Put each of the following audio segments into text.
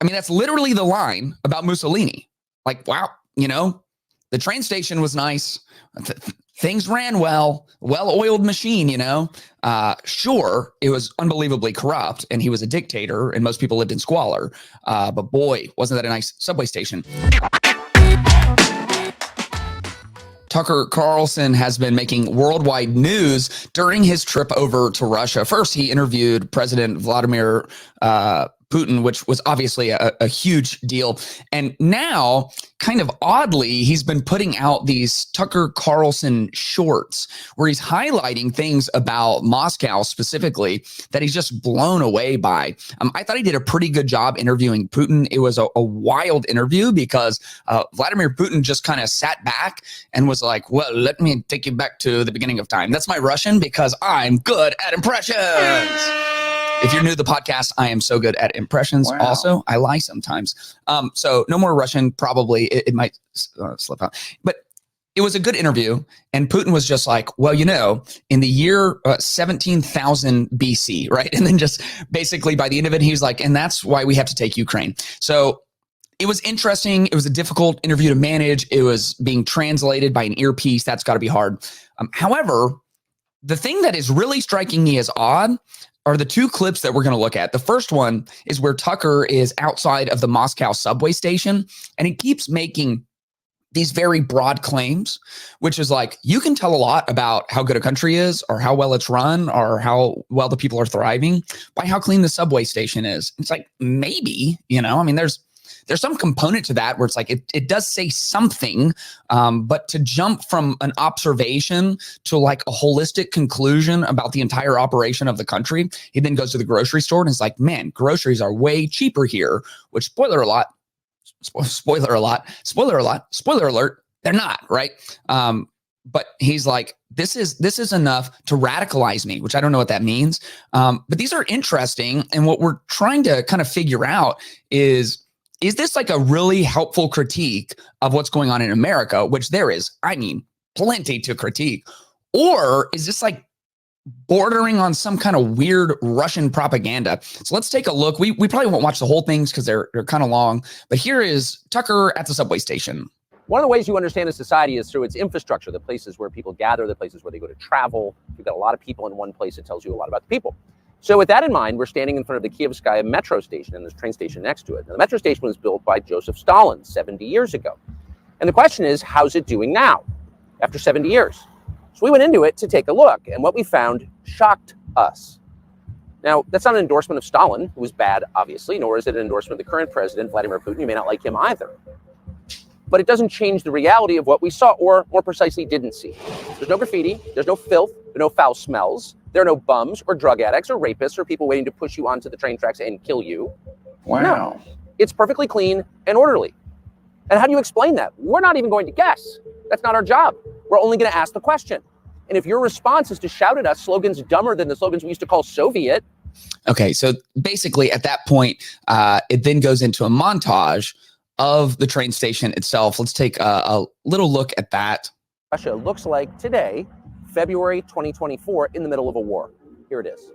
I mean, that's literally the line about Mussolini. Like, wow, the train station was nice. Things ran well-oiled machine, Sure, it was unbelievably corrupt and he was a dictator and most people lived in squalor. But boy, wasn't that a nice subway station. Tucker Carlson has been making worldwide news during his trip over to Russia. First, he interviewed President Vladimir Putin, which was obviously a huge deal. And now, kind of oddly, he's been putting out these Tucker Carlson shorts where he's highlighting things about Moscow specifically that he's just blown away by. I thought he did a pretty good job interviewing Putin. It was a wild interview because Vladimir Putin just kind of sat back and was like, well, let me take you back to the beginning of time. That's my Russian because I'm good at impressions. If you're new to the podcast, I am so good at impressions. Wow. Also, I lie sometimes. So no more Russian, probably. It might slip out. But it was a good interview. And Putin was just like, well, in the year 17,000 BC, right? And then just basically by the end of it, he was like, and that's why we have to take Ukraine. So it was interesting. It was a difficult interview to manage. It was being translated by an earpiece. That's got to be hard. However, the thing that is really striking me as odd are the two clips that we're going to look at. The first one is where Tucker is outside of the Moscow subway station, and he keeps making these very broad claims, which is like, you can tell a lot about how good a country is or how well it's run or how well the people are thriving by how clean the subway station is. It's like, maybe, I mean, there's some component to that where it's like, it does say something, but to jump from an observation to like a holistic conclusion about the entire operation of the country, he then goes to the grocery store and is like, man, groceries are way cheaper here, which spoiler alert, they're not, right? But he's like, this is enough to radicalize me, which I don't know what that means. But these are interesting. And what we're trying to kind of figure out is this like a really helpful critique of what's going on in America, which there is, plenty to critique? Or is this like bordering on some kind of weird Russian propaganda? So let's take a look. We probably won't watch the whole things because they're kind of long, but here is Tucker at the subway station. One of the ways you understand a society is through its infrastructure, the places where people gather, the places where they go to travel. If you've got a lot of people in one place, it tells you a lot about the people. So with that in mind, we're standing in front of the Kievskaya metro station and there's a train station next to it. Now, the metro station was built by Joseph Stalin 70 years ago. And the question is, how's it doing now after 70 years? So we went into it to take a look, and what we found shocked us. Now, that's not an endorsement of Stalin, who was bad, obviously, nor is it an endorsement of the current president, Vladimir Putin. You may not like him either. But it doesn't change the reality of what we saw, or more precisely, didn't see. There's no graffiti, there's no filth, there are no foul smells, there are no bums or drug addicts or rapists or people waiting to push you onto the train tracks and kill you. Wow. No, it's perfectly clean and orderly. And how do you explain that? We're not even going to guess. That's not our job. We're only going to ask the question. And if your response is to shout at us slogans dumber than the slogans we used to call Soviet. Okay, so basically at that point, it then goes into a montage of the train station itself. Let's take a little look at that. Russia looks like today, February 2024, in the middle of a war. Here it is.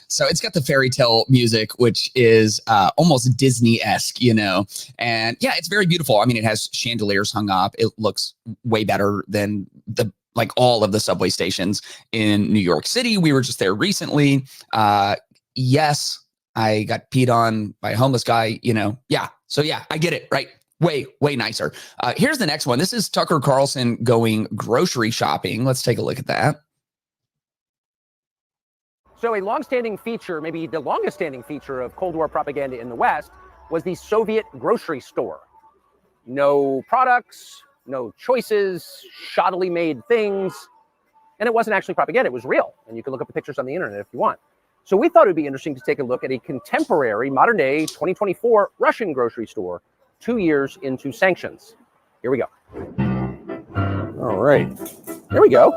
So it's got the fairy tale music, which is almost Disney-esque, and yeah, it's very beautiful. I mean, it has chandeliers hung up. It looks way better than all of the subway stations in New York City. We were just there recently. Yes, I got peed on by a homeless guy, Yeah. So yeah, I get it, right? Way nicer. Here's the next one. This is Tucker Carlson going grocery shopping. Let's take a look at that. So a long-standing feature, maybe the longest-standing feature of Cold War propaganda in the West was the Soviet grocery store. No products, no choices, shoddily made things. And it wasn't actually propaganda, it was real. And you can look up the pictures on the internet if you want. So we thought it would be interesting to take a look at a contemporary, modern-day, 2024 Russian grocery store 2 years into sanctions. Here we go. All right, here we go.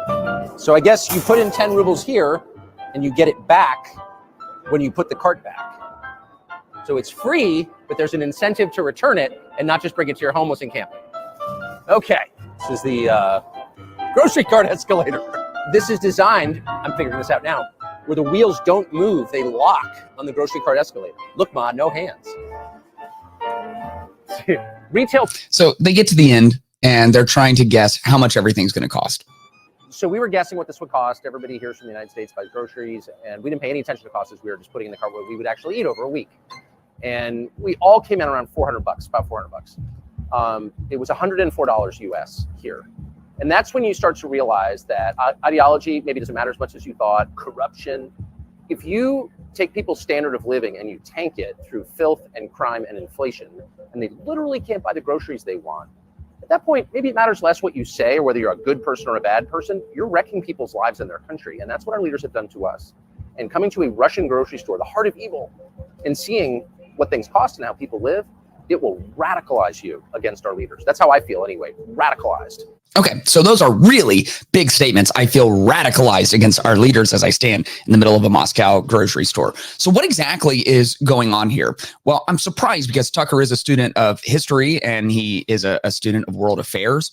So I guess you put in 10 rubles here, and you get it back when you put the cart back. So it's free, but there's an incentive to return it and not just bring it to your homeless encampment. Okay, this is the grocery cart escalator. This is designed, I'm figuring this out now, where the wheels don't move, they lock on the grocery cart escalator. Look, Ma, no hands. Retail. So they get to the end and they're trying to guess how much everything's going to cost. So we were guessing what this would cost. Everybody here from the United States buys groceries, and we didn't pay any attention to costs as we were just putting in the cart what we would actually eat over a week. And we all came in around $400, about $400. It was $104 US here. And that's when you start to realize that ideology maybe doesn't matter as much as you thought, corruption. If you take people's standard of living and you tank it through filth and crime and inflation, and they literally can't buy the groceries they want, at that point, maybe it matters less what you say or whether you're a good person or a bad person. You're wrecking people's lives in their country. And that's what our leaders have done to us. And coming to a Russian grocery store, the heart of evil, and seeing what things cost and how people live, it will radicalize you against our leaders. That's how I feel anyway, radicalized. Okay, so those are really big statements. I feel radicalized against our leaders as I stand in the middle of a Moscow grocery store. So what exactly is going on here? Well, I'm surprised because Tucker is a student of history and he is a student of world affairs.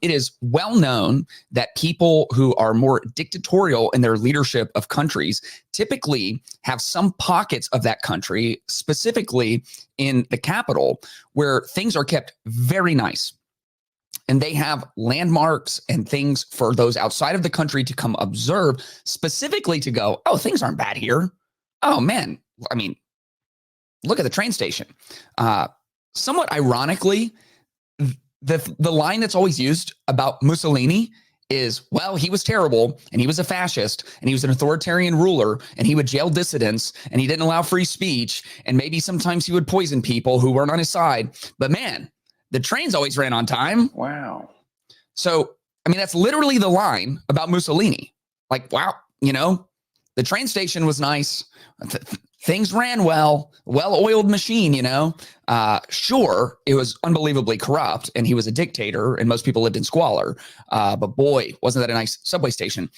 It is well known that people who are more dictatorial in their leadership of countries typically have some pockets of that country, specifically in the capital, where things are kept very nice. And they have landmarks and things for those outside of the country to come observe, specifically to go, oh, things aren't bad here. Oh, man. I mean, look at the train station. Somewhat ironically, the line that's always used about Mussolini is, well, he was terrible and he was a fascist and he was an authoritarian ruler and he would jail dissidents and he didn't allow free speech. And maybe sometimes he would poison people who weren't on his side. But man, the trains always ran on time. Wow. So, I mean, that's literally the line about Mussolini. Like, wow, you know, the train station was nice. Things ran well-oiled machine, you know. Sure, it was unbelievably corrupt and he was a dictator and most people lived in squalor. But boy, wasn't that a nice subway station.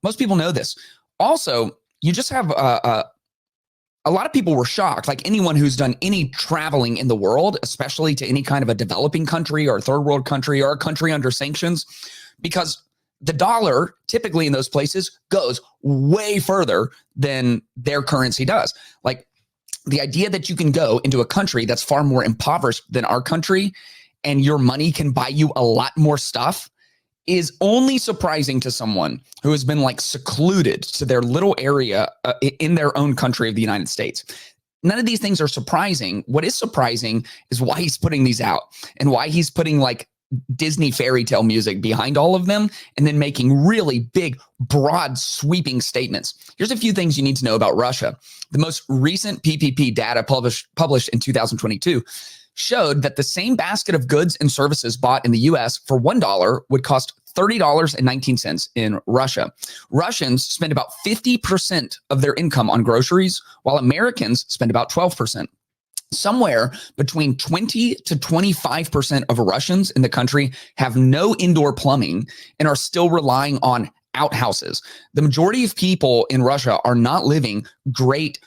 Most people know this. Also, you just have a lot of people were shocked, like anyone who's done any traveling in the world, especially to any kind of a developing country or a third world country or a country under sanctions, because the dollar typically in those places goes way further than their currency does. Like the idea that you can go into a country that's far more impoverished than our country and your money can buy you a lot more stuff is only surprising to someone who has been like secluded to their little area in their own country of the United States. None of these things are surprising. What is surprising is why he's putting these out and why he's putting like Disney fairy tale music behind all of them and then making really big, broad, sweeping statements. Here's a few things you need to know about Russia. The most recent PPP data published in 2022 showed that the same basket of goods and services bought in the US for $1 would cost $30.19 in Russia. Russians spend about 50% of their income on groceries, while Americans spend about 12%. Somewhere between 20 to 25% of Russians in the country have no indoor plumbing and are still relying on outhouses. The majority of people in Russia are not living great,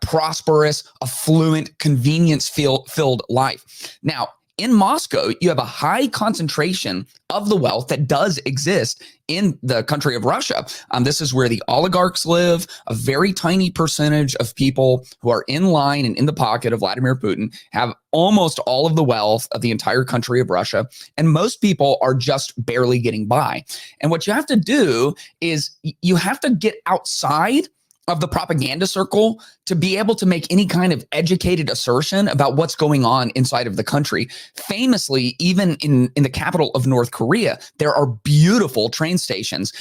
prosperous, affluent, convenience-filled life. Now, in Moscow, you have a high concentration of the wealth that does exist in the country of Russia. This is where the oligarchs live. A very tiny percentage of people who are in line and in the pocket of Vladimir Putin have almost all of the wealth of the entire country of Russia. And most people are just barely getting by. And what you have to do is you have to get outside of the propaganda circle to be able to make any kind of educated assertion about what's going on inside of the country. Famously, even in the capital of North Korea, there are beautiful train stations.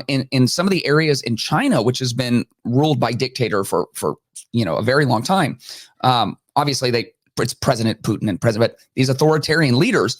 In some of the areas in China, which has been ruled by dictator for a very long time. Obviously, it's President Putin and but these authoritarian leaders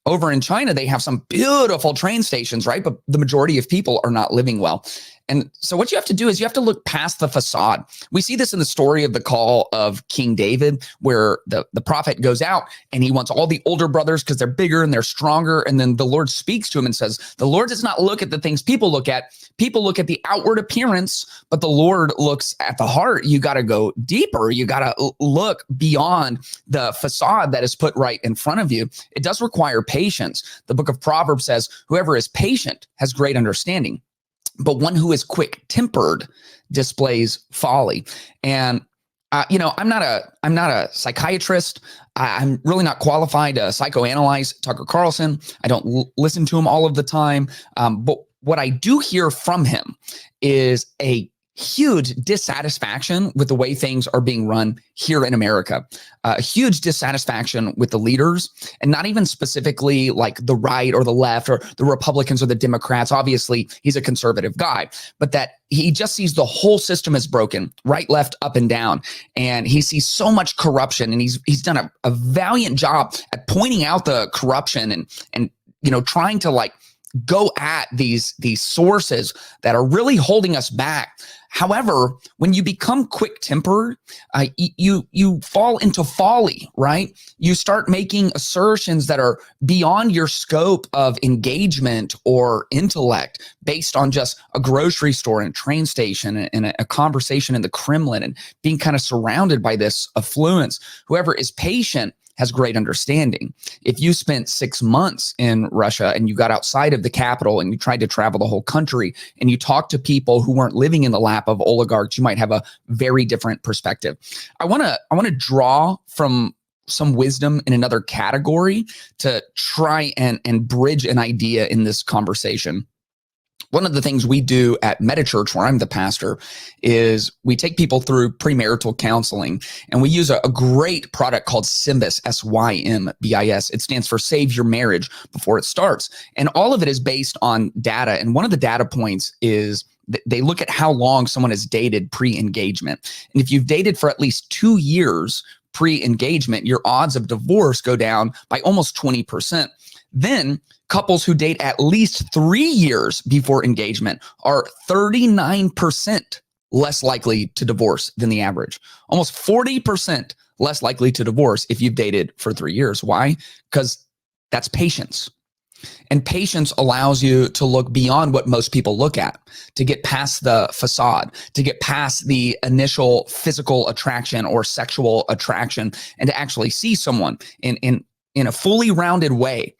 over in China, they have some beautiful train stations, right? But the majority of people are not living well. And so what you have to do is you have to look past the facade. We see this in the story of the call of King David, where the prophet goes out and he wants all the older brothers because they're bigger and they're stronger. And then the Lord speaks to him and says, the Lord does not look at the things people look at. People look at the outward appearance, but the Lord looks at the heart. You got to go deeper. You got to look beyond the facade that is put right in front of you. It does require patience. The book of Proverbs says, whoever is patient has great understanding, but one who is quick-tempered displays folly. And I'm not a psychiatrist. I'm really not qualified to psychoanalyze Tucker Carlson. I don't listen to him all of the time. But what I do hear from him is a huge dissatisfaction with the way things are being run here in America, a huge dissatisfaction with the leaders, and not even specifically like the right or the left or the Republicans or the Democrats. Obviously, he's a conservative guy, but that he just sees the whole system is broken, right, left, up, and down. And he sees so much corruption, and he's done a valiant job at pointing out the corruption and trying to like go at these sources that are really holding us back. However, when you become quick-tempered, you fall into folly, right? You start making assertions that are beyond your scope of engagement or intellect based on just a grocery store and a train station and a conversation in the Kremlin and being kind of surrounded by this affluence. Whoever is patient has great understanding. If you spent 6 months in Russia and you got outside of the capital and you tried to travel the whole country and you talked to people who weren't living in the lap of oligarchs, you might have a very different perspective. I want to draw from some wisdom in another category to try and bridge an idea in this conversation. One of the things we do at MetaChurch, where I'm the pastor, is we take people through premarital counseling, and we use a great product called Symbis, SYMBIS. It stands for Save Your Marriage Before It Starts. And all of it is based on data. And one of the data points is they look at how long someone has dated pre-engagement. And if you've dated for at least 2 years pre-engagement, your odds of divorce go down by almost 20%. Then couples who date at least 3 years before engagement are 39% less likely to divorce than the average. Almost 40% less likely to divorce if you've dated for 3 years. Why? Because that's patience. And patience allows you to look beyond what most people look at, to get past the facade, to get past the initial physical attraction or sexual attraction, and to actually see someone in a fully rounded way,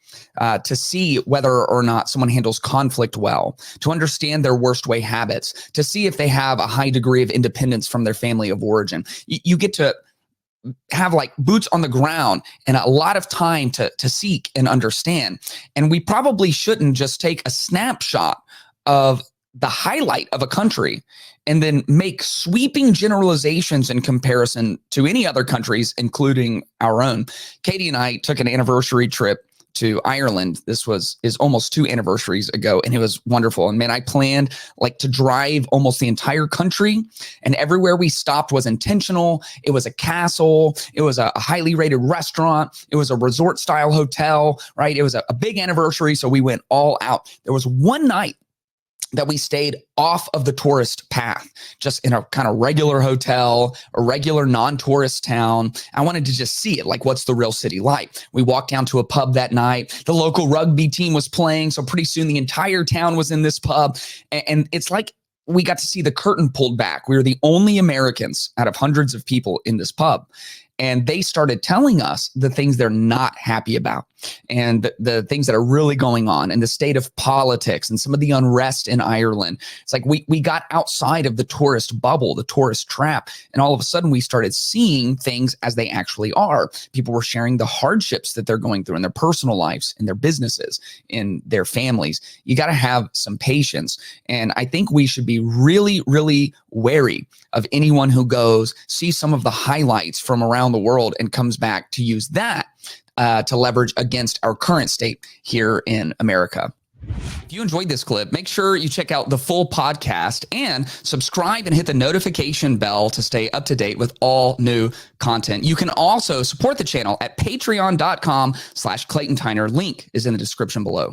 to see whether or not someone handles conflict well, to understand their worst way habits, to see if they have a high degree of independence from their family of origin. You get to have like boots on the ground and a lot of time to seek and understand. And we probably shouldn't just take a snapshot of the highlight of a country and then make sweeping generalizations in comparison to any other countries, including our own. Katie and I took an anniversary trip to Ireland. This is almost 2 anniversaries ago, and it was wonderful. And man, I planned like to drive almost the entire country, and everywhere we stopped was intentional. It was a castle. It was a highly rated restaurant. It was a resort style hotel, right? It was a big anniversary. So we went all out. There was one night that we stayed off of the tourist path, just in a kind of regular hotel, a regular non-tourist town. I wanted to just see it, like what's the real city like. We walked down to a pub that night. The local rugby team was playing, so pretty soon the entire town was in this pub. And it's like we got to see the curtain pulled back. We were the only Americans out of hundreds of people in this pub. And they started telling us the things they're not happy about and the things that are really going on and the state of politics and some of the unrest in Ireland. It's like we got outside of the tourist bubble, the tourist trap, and all of a sudden we started seeing things as they actually are. People were sharing the hardships that they're going through in their personal lives, in their businesses, in their families. You got to have some patience. And I think we should be really, really wary of anyone who goes, sees some of the highlights from around the world and comes back to use that to leverage against our current state here in America. If you enjoyed this clip, make sure you check out the full podcast and subscribe and hit the notification bell to stay up to date with all new content. You can also support the channel at patreon.com/Clayton Tyner. Link is in the description below.